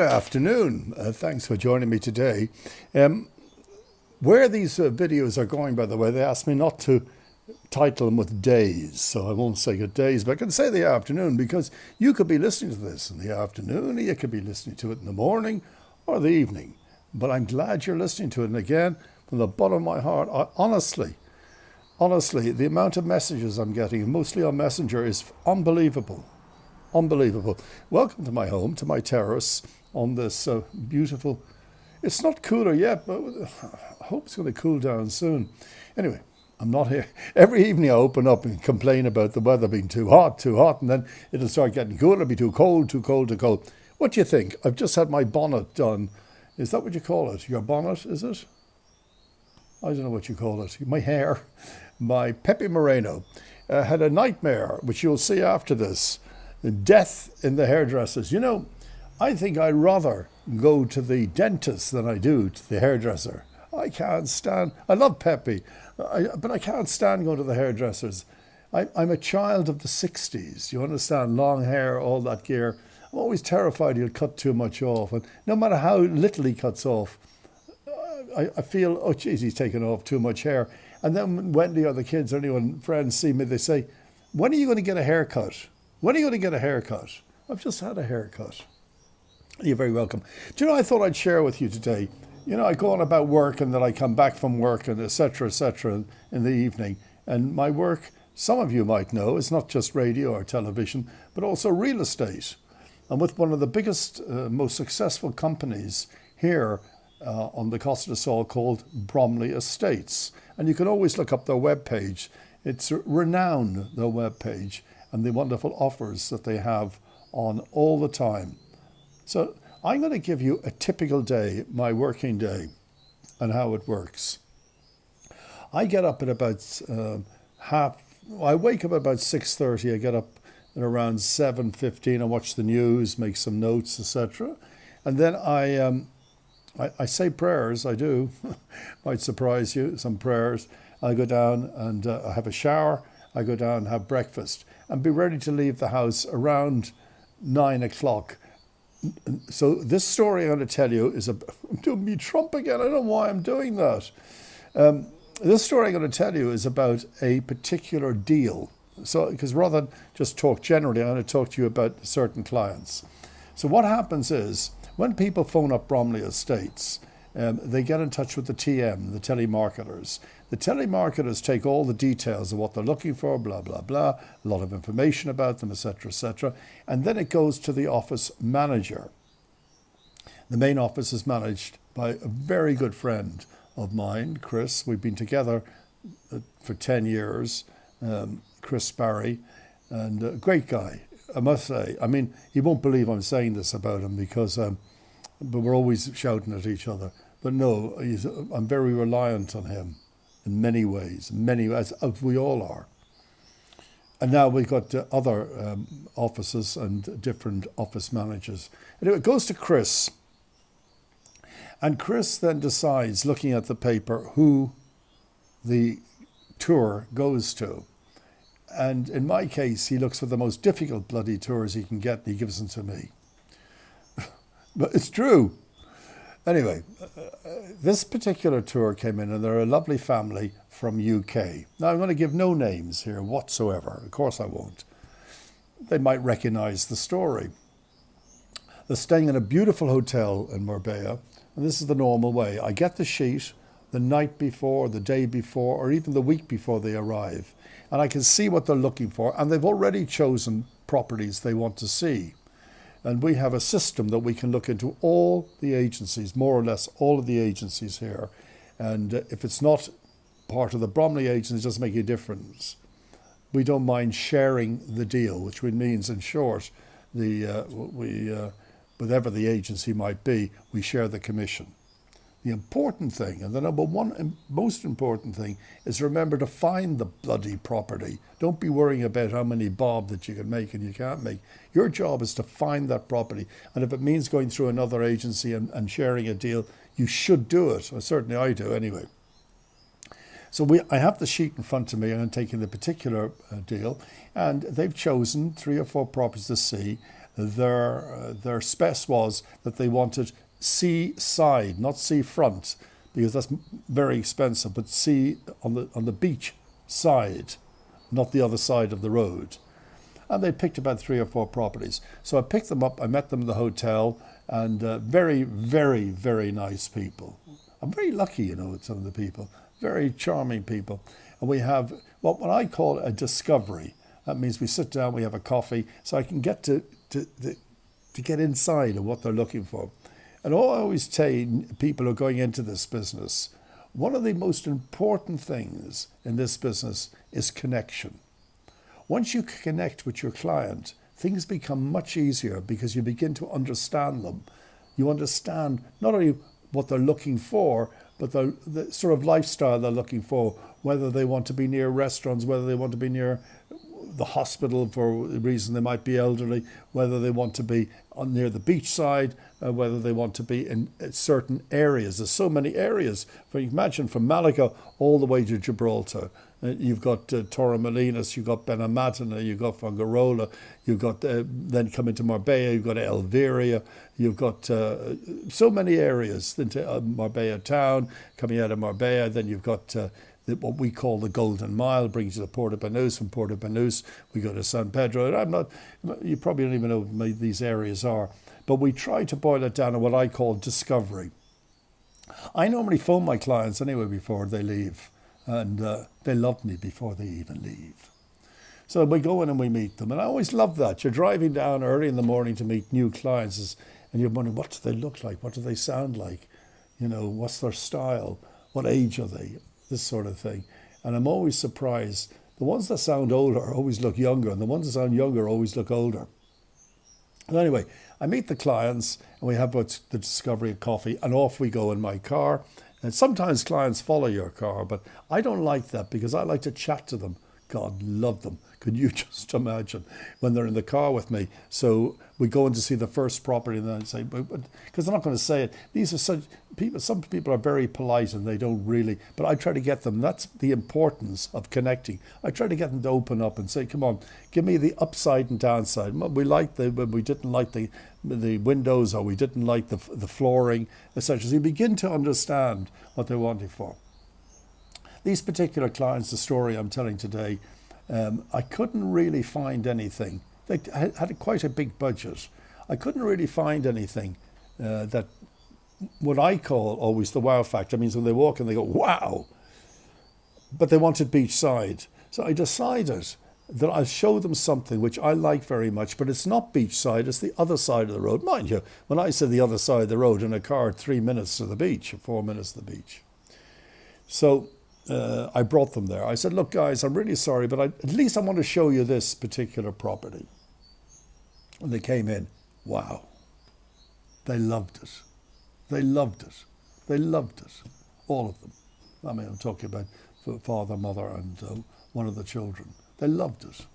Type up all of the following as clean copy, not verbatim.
Good afternoon. Thanks for joining me today. Where these videos are going, by the way, they asked me not to title them with days, so I won't say good days, but I can say the afternoon because you could be listening to this in the afternoon, or you could be listening to it in the morning or the evening. But I'm glad you're listening to it. And again, from the bottom of my heart, honestly, the amount of messages I'm getting, mostly on Messenger, is unbelievable. Unbelievable. Welcome to my home, to my terrace on this beautiful. It's not cooler yet, but I hope it's going to cool down soon. Anyway, I'm not here. Every evening I open up and complain about the weather being too hot, and then it'll start getting cool. It'll be too cold, too cold, too cold. What do you think? I've just had my bonnet done. Is that what you call it? Your bonnet, is it? I don't know what you call it. My hair. My Pepe Moreno had a nightmare, which you'll see after this. Death in the hairdressers. You know, I think I'd rather go to the dentist than I do to the hairdresser. I can't stand, I love Pepe, but I can't stand going to the hairdressers. I'm a child of the 60s, you understand, long hair, all that gear. I'm always terrified he'll cut too much off, and no matter how little he cuts off, I feel, oh geez, he's taken off too much hair. And then when Wendy or the kids or anyone, friends see me, they say, when are you going to get a haircut? When are you going to get a haircut? I've just had a haircut. You're very welcome. Do you know, I thought I'd share with you today, you know, I go on about work and then I come back from work and et cetera, in the evening. And my work, some of you might know, is not just radio or television, but also real estate. I'm with one of the biggest, most successful companies here on the Costa del Sol called Bromley Estates. And you can always look up their webpage. It's renowned, their webpage, and the wonderful offers that they have on all the time. So I'm going to give you a typical day, my working day, and how it works. I get up at about I wake up at about 6:30. I get up at around 7:15. I watch the news, make some notes, etc. And then I say prayers, I do. Might surprise you, some prayers. I go down and I have a shower. I go down and have breakfast and be ready to leave the house around 9 o'clock. So this story I'm going to tell you is I'm doing me Trump again. I don't know why I'm doing that. This story I'm going to tell you is about a particular deal. So, because rather than just talk generally, I'm going to talk to you about certain clients. So what happens is when people phone up Bromley Estates, they get in touch with the TM, the telemarketers. The telemarketers take all the details of what they're looking for, blah, blah, blah, a lot of information about them, etc., and then it goes to the office manager. The main office is managed by a very good friend of mine, Chris. We've been together for 10 years, Chris Barry, and a great guy, I must say. I mean, he won't believe I'm saying this about him because but we're always shouting at each other. But no, I'm very reliant on him in many ways, as we all are. And now we've got other offices and different office managers. Anyway, it goes to Chris. And Chris then decides, looking at the paper, who the tour goes to. And in my case, he looks for the most difficult bloody tours he can get and he gives them to me. But it's true. Anyway, this particular tour came in and they're a lovely family from UK. Now I'm going to give no names here whatsoever. Of course I won't. They might recognize the story. They're staying in a beautiful hotel in Marbella, and this is the normal way. I get the sheet the night before, the day before, or even the week before they arrive, and I can see what they're looking for, and they've already chosen properties they want to see. And we have a system that we can look into all the agencies, more or less all of the agencies here. And if it's not part of the Bromley agency, it doesn't make a difference. We don't mind sharing the deal, which means, in short, whatever the agency might be, we share the commission. The important thing, and the number one and most important thing, is remember to find the bloody property. Don't be worrying about how many bob that you can make and you can't make. Your job is to find that property. And if it means going through another agency and sharing a deal, you should do it. Or certainly I do anyway. So I have the sheet in front of me and I'm taking the particular deal, and they've chosen 3 or 4 properties to see. Their spec was that they wanted seaside, not seafront, because that's very expensive, but sea on the beach side, not the other side of the road. And they picked about 3 or 4 properties. So I picked them up, I met them in the hotel, and very, very, very nice people. I'm very lucky, with some of the people, very charming people. And we have what I call a discovery. That means we sit down, we have a coffee, so I can get to get inside of what they're looking for. And all I always tell people who are going into this business, one of the most important things in this business is connection. Once you connect with your client, things become much easier because you begin to understand them. You understand not only what they're looking for, but the sort of lifestyle they're looking for, whether they want to be near restaurants, whether they want to be near the hospital for the reason they might be elderly, whether they want to be near the beach side, whether they want to be in certain areas. There's so many areas. You can imagine from Malaga all the way to Gibraltar. You've got Torremolinos, you've got Benalmádena, you've got Fuengirola, you've got then coming to Marbella, you've got Elveria, you've got so many areas into Marbella town, coming out of Marbella, then you've got what we call the Golden Mile, brings you to Puerto Banús. From Puerto Banús, we go to San Pedro. You probably don't even know what these areas are, but we try to boil it down to what I call discovery. I normally phone my clients anyway before they leave, and they love me before they even leave. So we go in and we meet them, and I always love that. You're driving down early in the morning to meet new clients, and you're wondering, what do they look like? What do they sound like? What's their style? What age are they? This sort of thing. And I'm always surprised. The ones that sound older always look younger, and the ones that sound younger always look older. And anyway, I meet the clients, and we have the discovery of coffee, and off we go in my car. And sometimes clients follow your car, but I don't like that because I like to chat to them. God love them. Could you just imagine when they're in the car with me? So we go in to see the first property, and then I say, because they're not going to say it. These are such people. Some people are very polite and they don't really. But I try to get them. That's the importance of connecting. I try to get them to open up and say, "Come on, give me the upside and downside. We liked when we didn't like the windows, or we didn't like the flooring, etc." So you begin to understand what they're wanting for. These particular clients, the story I'm telling today, I couldn't really find anything. They had quite a big budget. I couldn't really find anything that what I call always the wow factor. Means when they walk in, they go, wow. But they wanted beachside. So I decided that I'll show them something which I like very much, but it's not beachside, it's the other side of the road. Mind you, when I say the other side of the road, in a car, 3 minutes to the beach, or 4 minutes to the beach. So I brought them there. I said, look, guys, I'm really sorry, but at least I want to show you this particular property. And they came in. Wow. They loved it. They loved it. They loved it. All of them. I mean, I'm talking about father, mother, and one of the children. They loved it.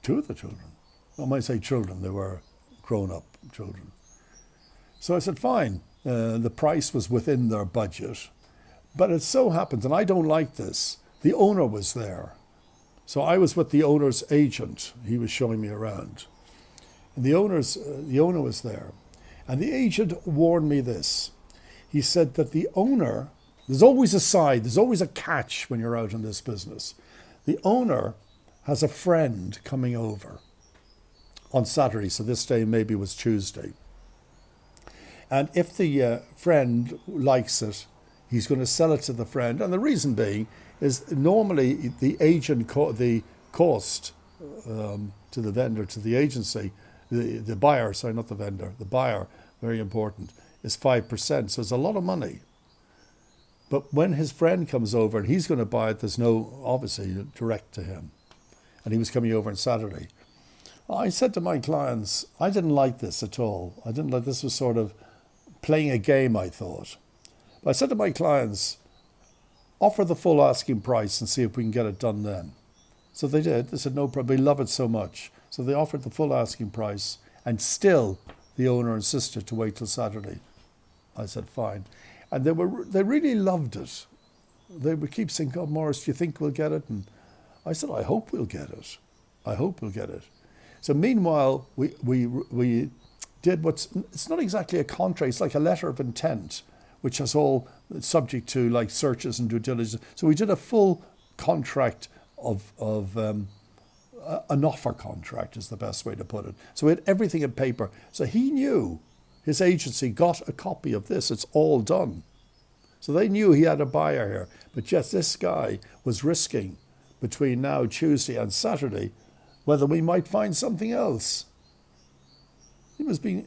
2 of the children. I might say children. They were grown-up children. So I said, fine. The price was within their budget. But it so happens, and I don't like this, the owner was there. So I was with the owner's agent. He was showing me around. And the owner was there. And the agent warned me this. He said that the owner, there's always a side, there's always a catch when you're out in this business. The owner has a friend coming over on Saturday, so this day maybe was Tuesday. And if the friend likes it, he's going to sell it to the friend. And the reason being is normally the agent, the cost to the vendor, to the agency, the buyer, sorry, not the vendor, the buyer, very important, is 5%. So it's a lot of money. But when his friend comes over and he's going to buy it, there's no, obviously, direct to him. And he was coming over on Saturday. I said to my clients, I didn't like this at all. I didn't like this was sort of playing a game, I thought. But I said to my clients, offer the full asking price and see if we can get it done then. So they did. They said, no problem, we love it so much. So they offered the full asking price, and still the owner insisted to wait till Saturday. I said, fine. And they really loved it. They would keep saying, God, Maurice, do you think we'll get it? And I said, I hope we'll get it. I hope we'll get it. So meanwhile, we did it's not exactly a contract, it's like a letter of intent, which is all subject to like searches and due diligence. So we did a full contract of an offer contract is the best way to put it. So we had everything in paper. So he knew, his agency got a copy of this. It's all done. So they knew he had a buyer here. But just this guy was risking between now, Tuesday and Saturday, whether we might find something else. He was being,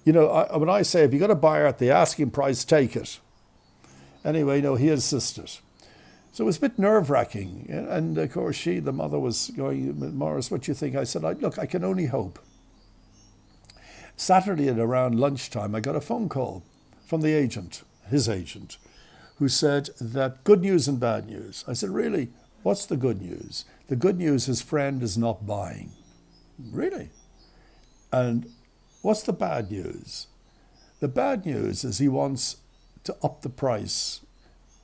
when I say, if you got a buyer at the asking price, take it. Anyway, no, he insisted. So it was a bit nerve-wracking. And of course, the mother was going, Maurice, what do you think? I said, look, I can only hope. Saturday at around lunchtime, I got a phone call from the agent, his agent, who said that good news and bad news. I said, really? What's the good news? The good news, his friend is not buying. Really? And what's the bad news? The bad news is he wants to up the price.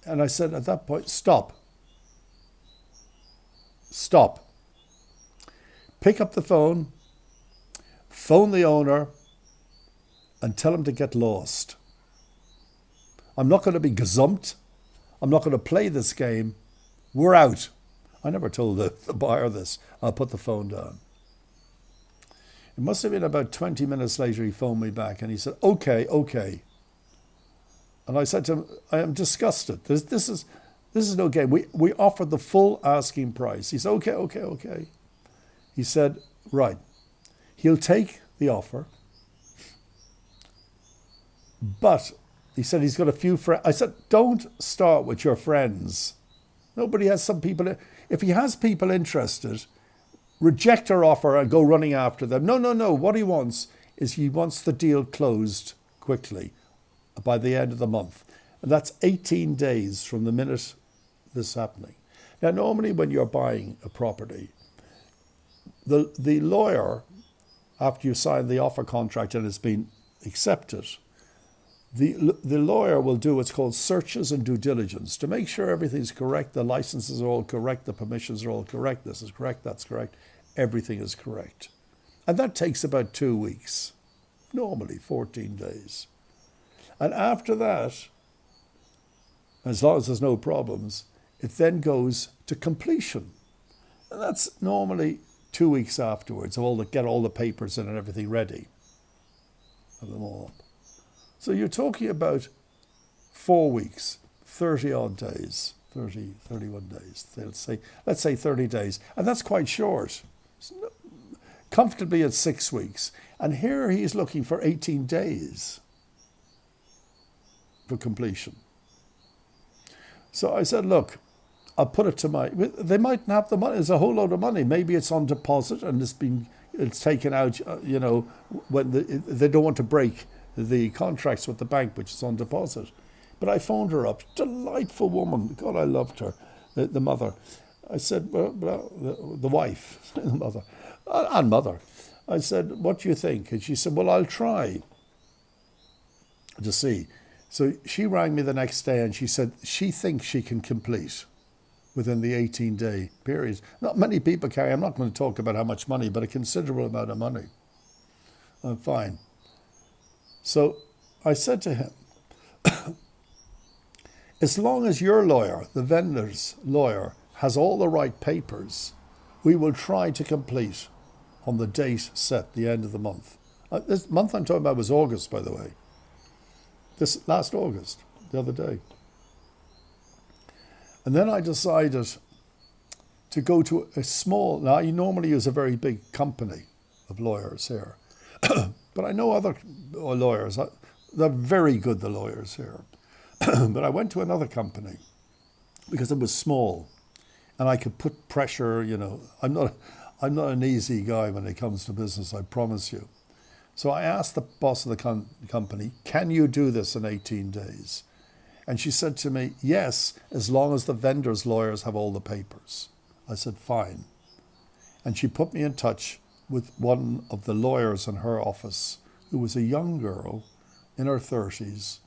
And I said at that point, stop. Stop. Pick up the phone the owner, and tell him to get lost. I'm not going to be gazumped. I'm not going to play this game. We're out. I never told the buyer this. I'll put the phone down. It must have been about 20 minutes later he phoned me back and he said, okay. And I said to him, I am disgusted. This is no game. We offered the full asking price. He said, okay. He said, right. He'll take the offer. But he said he's got a few friends. I said, don't start with your friends. Nobody has some people. If he has people interested, reject our offer and go running after them. No. What he wants is he wants the deal closed quickly by the end of the month. And that's 18 days from the minute this is happening. Now, normally when you're buying a property, the lawyer, after you sign the offer contract and it's been accepted, the lawyer will do what's called searches and due diligence to make sure everything's correct, the licenses are all correct, the permissions are all correct, this is correct, that's correct, everything is correct. And that takes about 2 weeks, normally 14 days. And after that, as long as there's no problems, it then goes to completion. And that's normally 2 weeks afterwards, get all the papers in and everything ready. Have them all up. So you're talking about 4 weeks, 30 odd days, 31 days. Let's say 30 days. And that's quite short. Comfortably at 6 weeks. And here he's looking for 18 days for completion. So I said, look, I'll put it to they mightn't have the money. There's a whole load of money. Maybe it's on deposit and it's taken out, when they don't want to break the contracts with the bank, which is on deposit. But I phoned her up, delightful woman. God, I loved her, the mother. I said, well, the wife, the mother, and mother. I said, what do you think? And she said, well, I'll try to see. So she rang me the next day and she said she thinks she can complete within the 18-day period. Not many people carry. I'm not going to talk about how much money, but a considerable amount of money. I'm fine. So I said to him, as long as your lawyer, the vendor's lawyer, has all the right papers, we will try to complete on the date set, the end of the month. This month I'm talking about was August, by the way. This last August, the other day. And then I decided to go to a small, now I normally use a very big company of lawyers here, but I know other lawyers, they're very good, the lawyers here. But I went to another company because it was small and I could put pressure, I'm not an easy guy when it comes to business, I promise you. So I asked the boss of the company, can you do this in 18 days? And she said to me, yes, as long as the vendor's lawyers have all the papers. I said, fine. And she put me in touch with one of the lawyers in her office, who was a young girl in her 30s,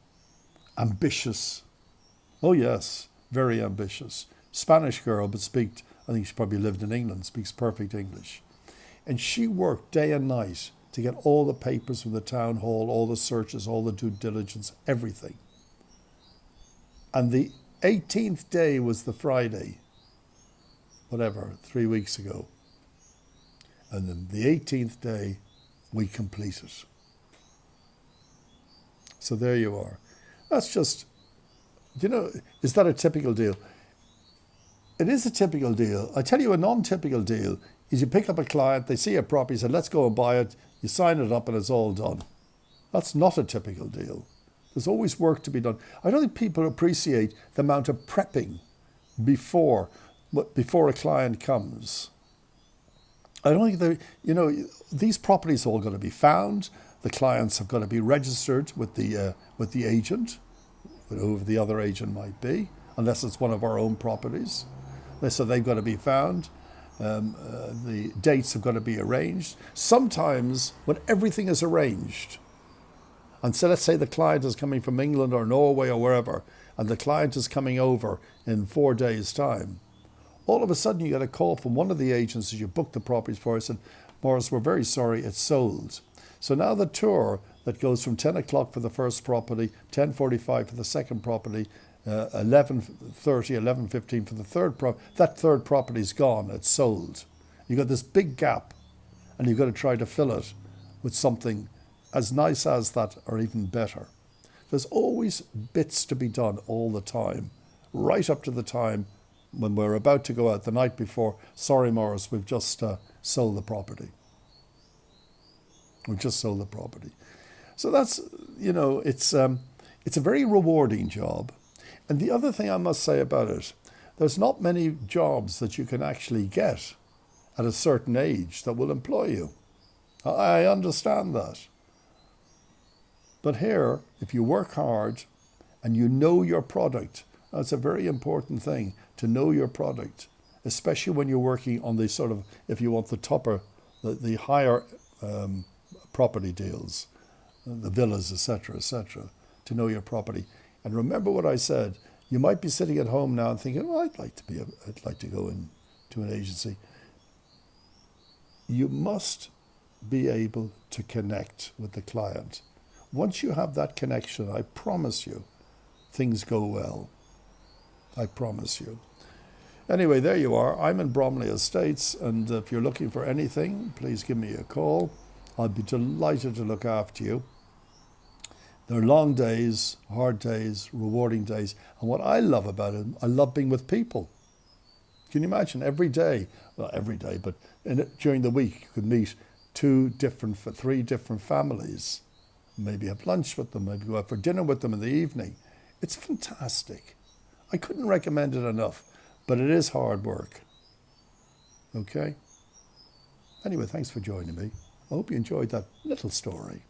ambitious. Oh yes, very ambitious. Spanish girl, but I think she probably lived in England, speaks perfect English. And she worked day and night to get all the papers from the town hall, all the searches, all the due diligence, everything. And the 18th day was the Friday, whatever, 3 weeks ago. And then the 18th day, we completed. So there you are. That's just, is that a typical deal? It is a typical deal. I tell you, a non-typical deal is you pick up a client, they see a property, say, let's go and buy it, you sign it up and it's all done. That's not a typical deal. There's always work to be done. I don't think people appreciate the amount of prepping before a client comes. I don't think these properties are all going to be found. The clients have got to be registered with the agent, whoever the other agent might be, unless it's one of our own properties. So they've got to be found. The dates have got to be arranged. Sometimes when everything is arranged, and so let's say the client is coming from England or Norway or wherever, and the client is coming over in 4 days' time, all of a sudden you get a call from one of the agencies you booked the properties for and said, Maurice, we're very sorry, it's sold. So now the tour that goes from 10 o'clock for the first property, 10:45 for the second property, 11:30, 11:15 for the third property, that third property's gone, it's sold. You've got this big gap and you've got to try to fill it with something as nice as that or even better. There's always bits to be done all the time, right up to the time when we're about to go out the night before. Sorry, Maurice, we've just sold the property. We've just sold the property. So that's, it's a very rewarding job. And the other thing I must say about it, there's not many jobs that you can actually get at a certain age that will employ you. I understand that. But here, if you work hard and you know your product, that's a very important thing, to know your product, especially when you're working on the sort of, if you want the higher property deals, the villas, etc., to know your property. And remember what I said, you might be sitting at home now and thinking, well, I'd like to go into an agency. You must be able to connect with the client. Once you have that connection, I promise you, things go well. I promise you. Anyway, there you are. I'm in Bromley Estates, and if you're looking for anything, please give me a call. I'll be delighted to look after you. There are long days, hard days, rewarding days. And what I love about it, I love being with people. Can you imagine every day, well, every day, but during the week, you could meet 3 different families. Maybe have lunch with them, maybe go out for dinner with them in the evening. It's fantastic. I couldn't recommend it enough, but it is hard work. Okay? Anyway, thanks for joining me. I hope you enjoyed that little story.